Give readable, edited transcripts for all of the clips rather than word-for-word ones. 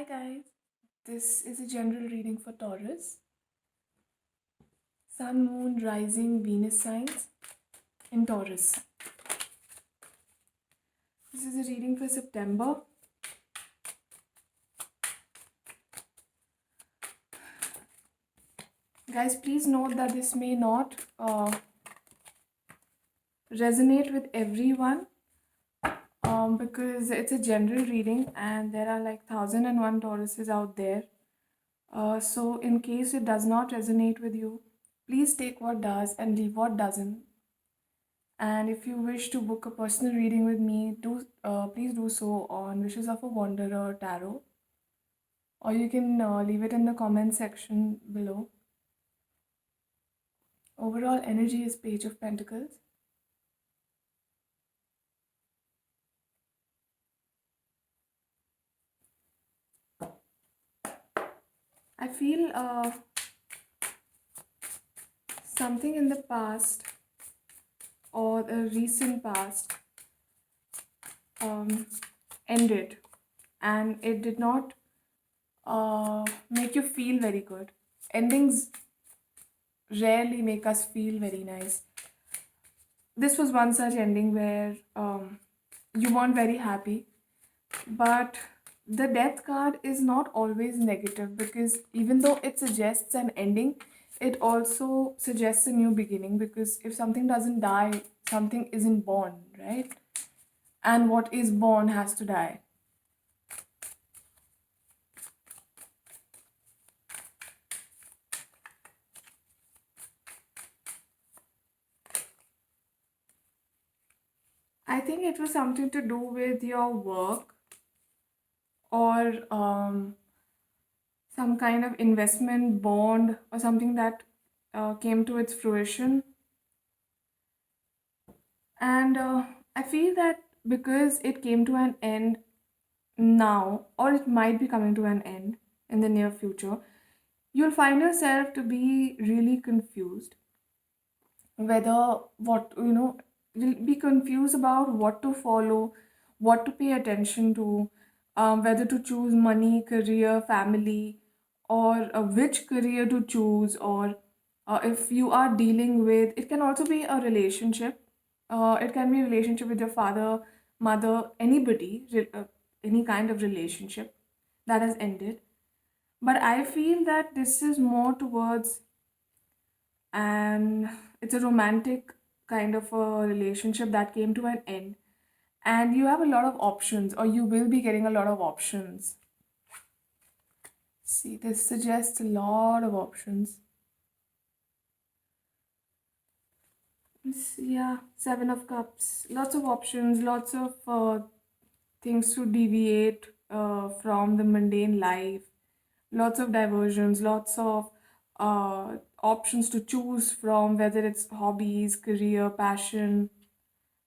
Hi guys, this is a general reading for Taurus, Sun, Moon, Rising, Venus signs in Taurus. This is a reading for September. Guys, please note that this may not resonate with everyone because it's a general reading and there are like 1001 Tauruses out there. So, in case it does not resonate with you, please take what does and leave what doesn't. And if you wish to book a personal reading with me, please do so on Wishes of a Wanderer Tarot, or you can leave it in the comment section below. Overall energy is Page of Pentacles. I feel something in the past or the recent past ended, and it did not make you feel very good. Endings rarely make us feel very nice. This was one such ending where you weren't very happy, but the death card is not always negative, because even though it suggests an ending, it also suggests a new beginning, because if something doesn't die, something isn't born, right? And what is born has to die. I think it was something to do with your work, or some kind of investment bond or something that came to its fruition. And I feel that because it came to an end now, or it might be coming to an end in the near future, you'll find yourself to be really confused. Whether you'll be confused about what to follow, what to pay attention to, whether to choose money, career, family, or which career to choose, or if you are dealing with, it can also be a relationship. It can be a relationship with your father, mother, anybody, any kind of relationship that has ended. But I feel that this is more towards, and it's a romantic kind of a relationship that came to an end, and you have a lot of options, or you will be getting a lot of options. See, this suggests a lot of options. Yeah, Seven of Cups, lots of options, lots of things to deviate from the mundane life, lots of diversions, lots of options to choose from, whether it's hobbies, career, passion,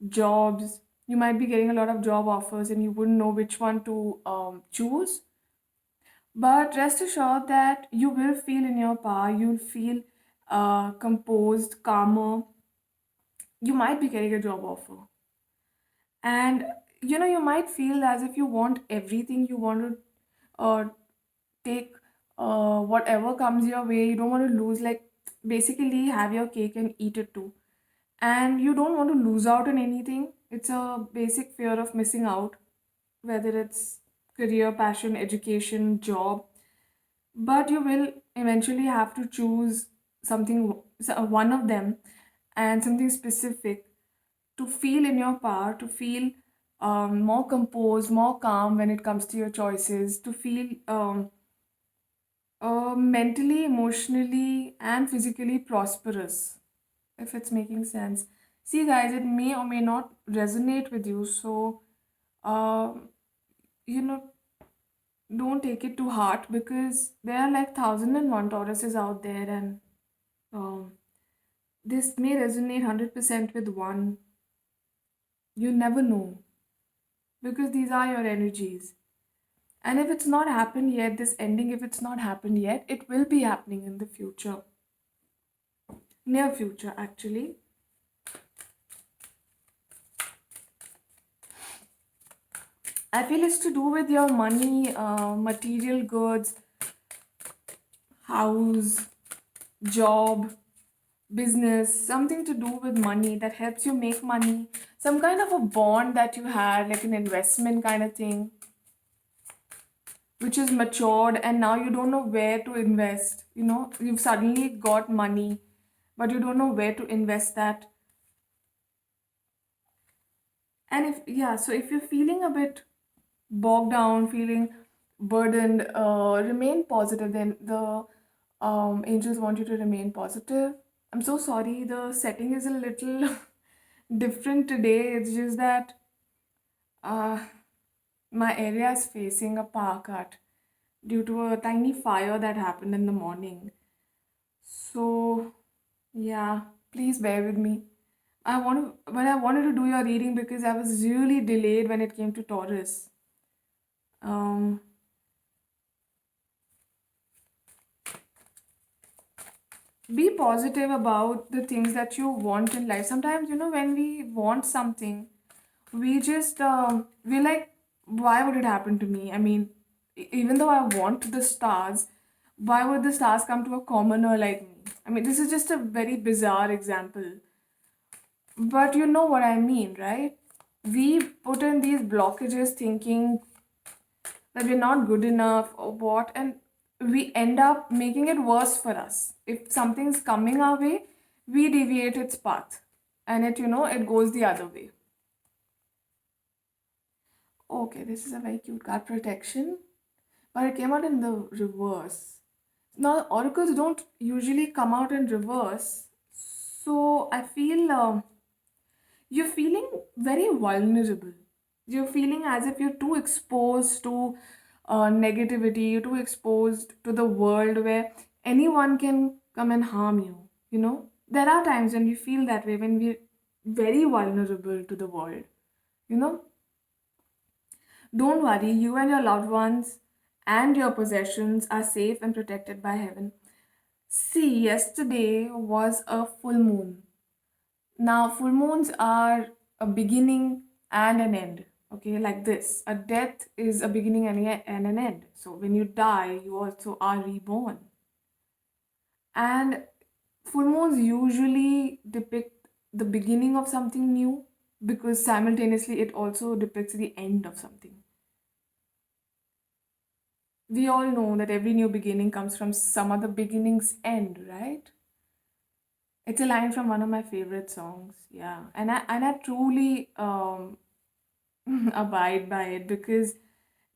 jobs. You might be getting a lot of job offers and you wouldn't know which one to choose. But rest assured that you will feel in your power, you'll feel composed, calmer. You might be getting a job offer. And you might feel as if you want everything, you want to take whatever comes your way. You don't want to lose, like, basically have your cake and eat it too. And you don't want to lose out on anything. It's a basic fear of missing out, whether it's career, passion, education, job. But you will eventually have to choose something, one of them, and something specific, to feel in your power, to feel more composed, more calm when it comes to your choices, to feel mentally, emotionally, and physically prosperous, if it's making sense. See, guys, it may or may not resonate with you, so um, you know, don't take it to heart, because there are like 1001 Tauruses out there, and um, this may resonate 100% with one. You never know, because these are your energies. And if it's not happened yet, this ending, if it's not happened yet, it will be happening in the future, near future, actually. I feel it's to do with your money, material goods, house, job, business, something to do with money that helps you make money, some kind of a bond that you had, like an investment kind of thing, which is matured and now you don't know where to invest. You've suddenly got money, but you don't know where to invest that. And so if you're feeling a bit bogged down, feeling burdened, remain positive. Then the angels want you to remain positive. I'm so sorry, the setting is a little different today. It's just that uh, my area is facing a power cut due to a tiny fire that happened in the morning. So, yeah, please bear with me. But I wanted to do your reading because I was really delayed when it came to Taurus. Um, be positive about the things that you want in life. Sometimes, when we want something, we just we're like, why would it happen to me? I mean, even though I want the stars, why would the stars come to a commoner like me? I mean, this is just a very bizarre example, but you know what I mean, right? We put in these blockages thinking that we're not good enough or what, and we end up making it worse for us. If something's coming our way, we deviate its path, and it goes the other way. Okay, this is a very cute card, protection, but it came out in the reverse. Now, oracles don't usually come out in reverse, so I feel you're feeling very vulnerable. You're feeling as if you're too exposed to negativity, you're too exposed to the world where anyone can come and harm you. There are times when we feel that way, when we're very vulnerable to the world. You know, don't worry, you and your loved ones and your possessions are safe and protected by heaven. See, yesterday was a full moon. Now, full moons are a beginning and an end. Okay, like this. A death is a beginning and an end. So, when you die, you also are reborn. And full moons usually depict the beginning of something new because simultaneously it also depicts the end of something. We all know that every new beginning comes from some other beginning's end, right? It's a line from one of my favorite songs. Yeah. And I truly abide by it because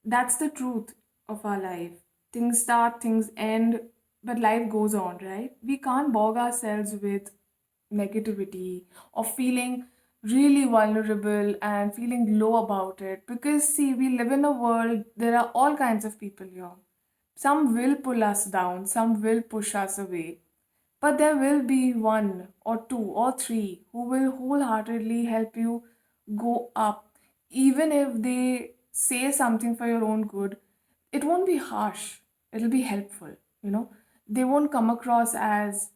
that's the truth of our life. Things start, things end, but life goes on, right? We can't bog ourselves with negativity or feeling really vulnerable and feeling low about it because, see, we live in a world, there are all kinds of people here. Some will pull us down, some will push us away, but there will be one or two or three who will wholeheartedly help you go up. Even if they say something for your own good, it won't be harsh, it'll be helpful, you know. They won't come across as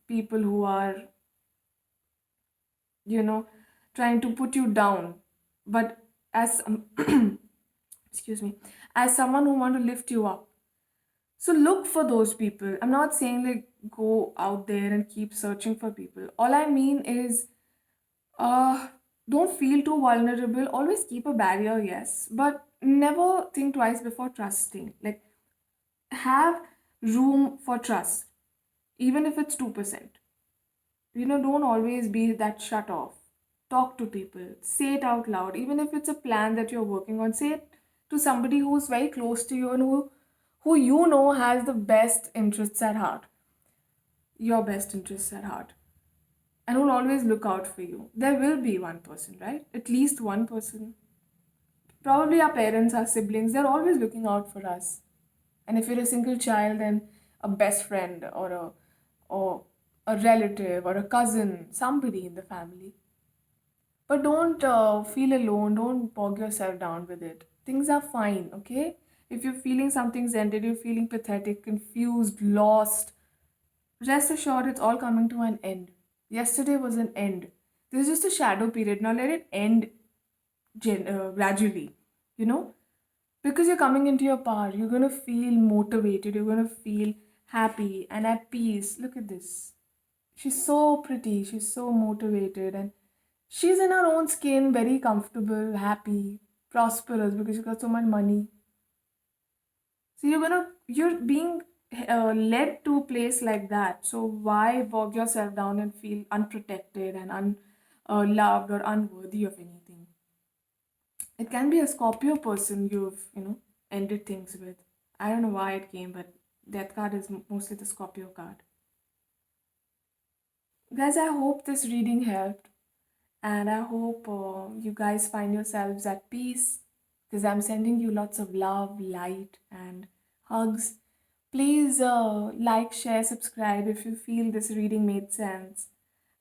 people who are, you know, trying to put you down, but as excuse me, as someone who want to lift you up. So look for those people. I'm not saying like go out there and keep searching for people. All I mean is uh don't feel too vulnerable. Always keep a barrier, yes, but never think twice before trusting. Like have room for trust, even if it's 2%. Don't always be that shut off. Talk to people. Say it out loud. Even if it's a plan that you're working on, say it to somebody who's very close to you and who has the best interests at heart, your best interests at heart, and will always look out for you. There will be one person, right? At least one person. Probably our parents, our siblings, they're always looking out for us. And if you're a single child, then a best friend or a relative or a cousin, somebody in the family. But don't feel alone. Don't bog yourself down with it. Things are fine, okay? If you're feeling something's ended, you're feeling pathetic, confused, lost, rest assured it's all coming to an end. Yesterday was an end. There's just a shadow period. Now let it end gradually. you know, because you're coming into your power. You're going to feel motivated, you're going to feel happy and at peace. Look at this. She's so pretty, she's so motivated, and she's in her own skin, very comfortable, happy, prosperous because she got so much money. So you're being led to a place like that. So why bog yourself down and feel unprotected and unloved or unworthy of anything? It can be a Scorpio person you've ended things with. I don't know why it came, but Death card is mostly the Scorpio card. Guys, I hope this reading helped, and I hope you guys find yourselves at peace because I'm sending you lots of love, light, and hugs. Please like, share, subscribe if you feel this reading made sense.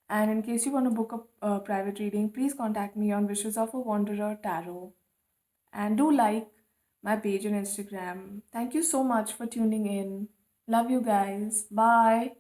And in case you want to book a private reading, please contact me on Wishes of a Wanderer Tarot. And do like my page on Instagram. Thank you so much for tuning in. Love you guys. Bye.